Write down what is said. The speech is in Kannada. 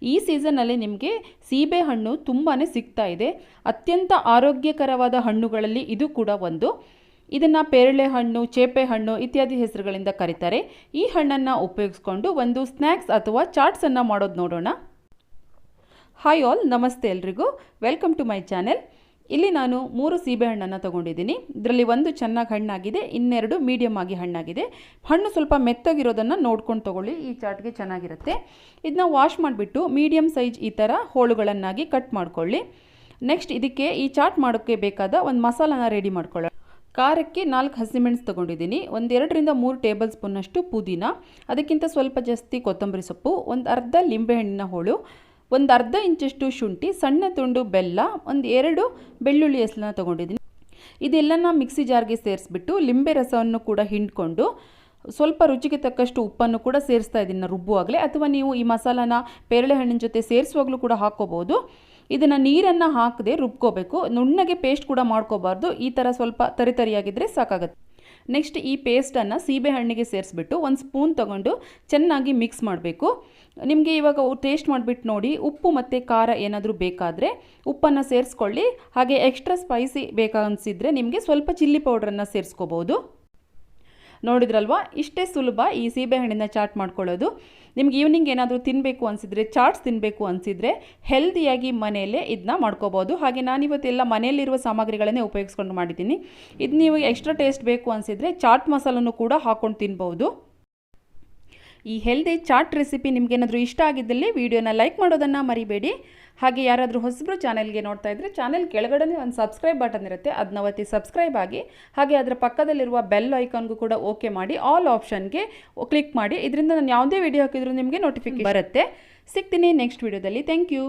ಈ ಸೀಸನ್ನಲ್ಲಿ ನಿಮಗೆ ಸೀಬೆ ಹಣ್ಣು ತುಂಬಾ ಸಿಗ್ತಾ ಇದೆ. ಅತ್ಯಂತ ಆರೋಗ್ಯಕರವಾದ ಹಣ್ಣುಗಳಲ್ಲಿ ಇದು ಕೂಡ ಒಂದು. ಇದನ್ನು ಪೇರಳೆ ಹಣ್ಣು, ಚೇಪೆ ಹಣ್ಣು ಇತ್ಯಾದಿ ಹೆಸರುಗಳಿಂದ ಕರೀತಾರೆ. ಈ ಹಣ್ಣನ್ನು ಉಪಯೋಗಿಸ್ಕೊಂಡು ಒಂದು ಸ್ನ್ಯಾಕ್ಸ್ ಅಥವಾ ಚಾಟ್ಸನ್ನು ಮಾಡೋದು ನೋಡೋಣ. ಹಾಯ್ ಆಲ್, ನಮಸ್ತೆ ಎಲ್ರಿಗೂ, ವೆಲ್ಕಮ್ ಟು ಮೈ ಚಾನೆಲ್. ಇಲ್ಲಿ ನಾನು 3 ಸೀಬೆ ಹಣ್ಣನ್ನು ತೊಗೊಂಡಿದ್ದೀನಿ. ಇದರಲ್ಲಿ ಒಂದು ಚೆನ್ನಾಗಿ ಹಣ್ಣಾಗಿದೆ, ಇನ್ನೆರಡು ಮೀಡಿಯಮ್ ಆಗಿ ಹಣ್ಣಾಗಿದೆ. ಹಣ್ಣು ಸ್ವಲ್ಪ ಮೆತ್ತಗಿರೋದನ್ನು ನೋಡ್ಕೊಂಡು ತೊಗೊಳ್ಳಿ, ಈ ಚಾಟ್ಗೆ ಚೆನ್ನಾಗಿರುತ್ತೆ. ಇದನ್ನ ವಾಶ್ ಮಾಡಿಬಿಟ್ಟು ಮೀಡಿಯಮ್ ಸೈಜ್ ಈ ಥರ ಹೋಳುಗಳನ್ನಾಗಿ ಕಟ್ ಮಾಡ್ಕೊಳ್ಳಿ. ನೆಕ್ಸ್ಟ್ ಇದಕ್ಕೆ ಈ ಚಾಟ್ ಮಾಡೋಕ್ಕೆ ಬೇಕಾದ ಒಂದು ಮಸಾಲಾನ ರೆಡಿ ಮಾಡ್ಕೊಳ್ಳೋಣ. ಖಾರಕ್ಕೆ 4 ಹಸಿಮೆಣಸು ತೊಗೊಂಡಿದ್ದೀನಿ, 1-2 3 ಟೇಬಲ್ ಸ್ಪೂನಷ್ಟು ಪುದೀನ, ಅದಕ್ಕಿಂತ ಸ್ವಲ್ಪ ಜಾಸ್ತಿ ಕೊತ್ತಂಬರಿ ಸೊಪ್ಪು, ಒಂದು ಅರ್ಧ ಲಿಂಬೆಹಣ್ಣಿನ ಹೋಳು, ಒಂದು ಅರ್ಧ ಇಂಚಷ್ಟು ಶುಂಠಿ, ಸಣ್ಣ ತುಂಡು ಬೆಲ್ಲ, 2 ಬೆಳ್ಳುಳ್ಳಿ ಹೆಸಲನ್ನ ತೊಗೊಂಡಿದ್ದೀನಿ. ಇದೆಲ್ಲನ ಮಿಕ್ಸಿ ಜಾರ್ಗೆ ಸೇರಿಸ್ಬಿಟ್ಟು ಲಿಂಬೆ ರಸವನ್ನು ಕೂಡ ಹಿಂಡ್ಕೊಂಡು ಸ್ವಲ್ಪ ರುಚಿಗೆ ತಕ್ಕಷ್ಟು ಉಪ್ಪನ್ನು ಕೂಡ ಸೇರಿಸ್ತಾ ಇದ್ದೀನಿ ರುಬ್ಬುವಾಗಲೇ, ಅಥವಾ ನೀವು ಈ ಮಸಾಲಾನ ಪೇರಳೆ ಹಣ್ಣಿನ ಜೊತೆ ಸೇರಿಸುವಾಗಲೂ ಕೂಡ ಹಾಕ್ಕೋಬೋದು. ಇದನ್ನು ನೀರನ್ನು ಹಾಕದೆ ರುಬ್ಕೋಬೇಕು, ನುಣ್ಣಗೆ ಪೇಸ್ಟ್ ಕೂಡ ಮಾಡ್ಕೋಬಾರ್ದು. ಈ ಥರ ಸ್ವಲ್ಪ ತರಿತರಿಯಾಗಿದ್ದರೆ ಸಾಕಾಗುತ್ತೆ. ನೆಕ್ಸ್ಟ್ ಈ ಪೇಸ್ಟನ್ನು ಸೀಬೆ ಹಣ್ಣಿಗೆ ಸೇರಿಸ್ಬಿಟ್ಟು 1 ಸ್ಪೂನ್ ತೊಗೊಂಡು ಚೆನ್ನಾಗಿ ಮಿಕ್ಸ್ ಮಾಡಬೇಕು. ನಿಮಗೆ ಇವಾಗ ಟೇಸ್ಟ್ ಮಾಡಿಬಿಟ್ಟು ನೋಡಿ, ಉಪ್ಪು ಮತ್ತು ಖಾರ ಏನಾದರೂ ಬೇಕಾದರೆ ಉಪ್ಪನ್ನು ಸೇರಿಸ್ಕೊಳ್ಳಿ. ಹಾಗೆ ಎಕ್ಸ್ಟ್ರಾ ಸ್ಪೈಸಿ ಬೇಕನ್ಸಿದ್ರೆ ನಿಮಗೆ ಸ್ವಲ್ಪ ಚಿಲ್ಲಿ ಪೌಡ್ರನ್ನು ಸೇರಿಸ್ಕೋಬೋದು. ನೋಡಿದ್ರಲ್ವಾ, ಇಷ್ಟೇ ಸುಲಭ ಈ ಸೀಬೆ ಹಣ್ಣಿನ ಚಾಟ್ ಮಾಡ್ಕೊಳ್ಳೋದು. ನಿಮ್ಗೆ ಈವ್ನಿಂಗ್ ಏನಾದರೂ ತಿನ್ನಬೇಕು ಅನಿಸಿದರೆ, ಚಾಟ್ಸ್ ತಿನ್ನಬೇಕು ಅನಿಸಿದರೆ ಹೆಲ್ದಿಯಾಗಿ ಮನೆಯಲ್ಲೇ ಇದನ್ನ ಮಾಡ್ಕೋಬೋದು. ಹಾಗೆ ನಾನಿವತ್ತೆಲ್ಲ ಮನೆಯಲ್ಲಿರುವ ಸಾಮಗ್ರಿಗಳನ್ನೇ ಉಪಯೋಗಿಸ್ಕೊಂಡು ಮಾಡಿದ್ದೀನಿ. ಇದು ನೀವು ಎಕ್ಸ್ಟ್ರಾ ಟೇಸ್ಟ್ ಬೇಕು ಅನಿಸಿದರೆ ಚಾಟ್ ಮಸಾಲನ್ನು ಕೂಡ ಹಾಕ್ಕೊಂಡು ತಿನ್ಬೋದು. ಈ ಹೆಲ್ದಿ ಚಾಟ್ ರೆಸಿಪಿ ನಿಮಗೇನಾದರೂ ಇಷ್ಟ ಆಗಿದ್ದಲ್ಲಿ ವಿಡಿಯೋನ ಲೈಕ್ ಮಾಡೋದನ್ನು ಮರಿಬೇಡಿ. ಹಾಗೆ ಯಾರಾದರೂ ಹೊಸಬ್ರು ಚಾನೆಲ್ಗೆ ನೋಡ್ತಾ ಇದ್ದರೆ ಚಾನೆಲ್ ಕೆಳಗಡೆ ಒಂದು ಸಬ್ಸ್ಕ್ರೈಬ್ ಬಟನ್ ಇರುತ್ತೆ, ಅದನ್ನ ಒತ್ತಿ ಸಬ್ಸ್ಕ್ರೈಬ್ ಆಗಿ. ಹಾಗೆ ಅದರ ಪಕ್ಕದಲ್ಲಿರುವ ಬೆಲ್ ಐಕಾನ್ಗೂ ಕೂಡ ಓಕೆ ಮಾಡಿ, ಆಲ್ ಆಪ್ಷನ್ಗೆ ಕ್ಲಿಕ್ ಮಾಡಿ. ಇದರಿಂದ ನಾನು ಯಾವುದೇ ವಿಡಿಯೋ ಹಾಕಿದ್ರೂ ನಿಮಗೆ ನೋಟಿಫಿಕೇಶನ್ ಬರುತ್ತೆ. ಸಿಗ್ತೀನಿ ನೆಕ್ಸ್ಟ್ ವಿಡಿಯೋದಲ್ಲಿ. Thank you.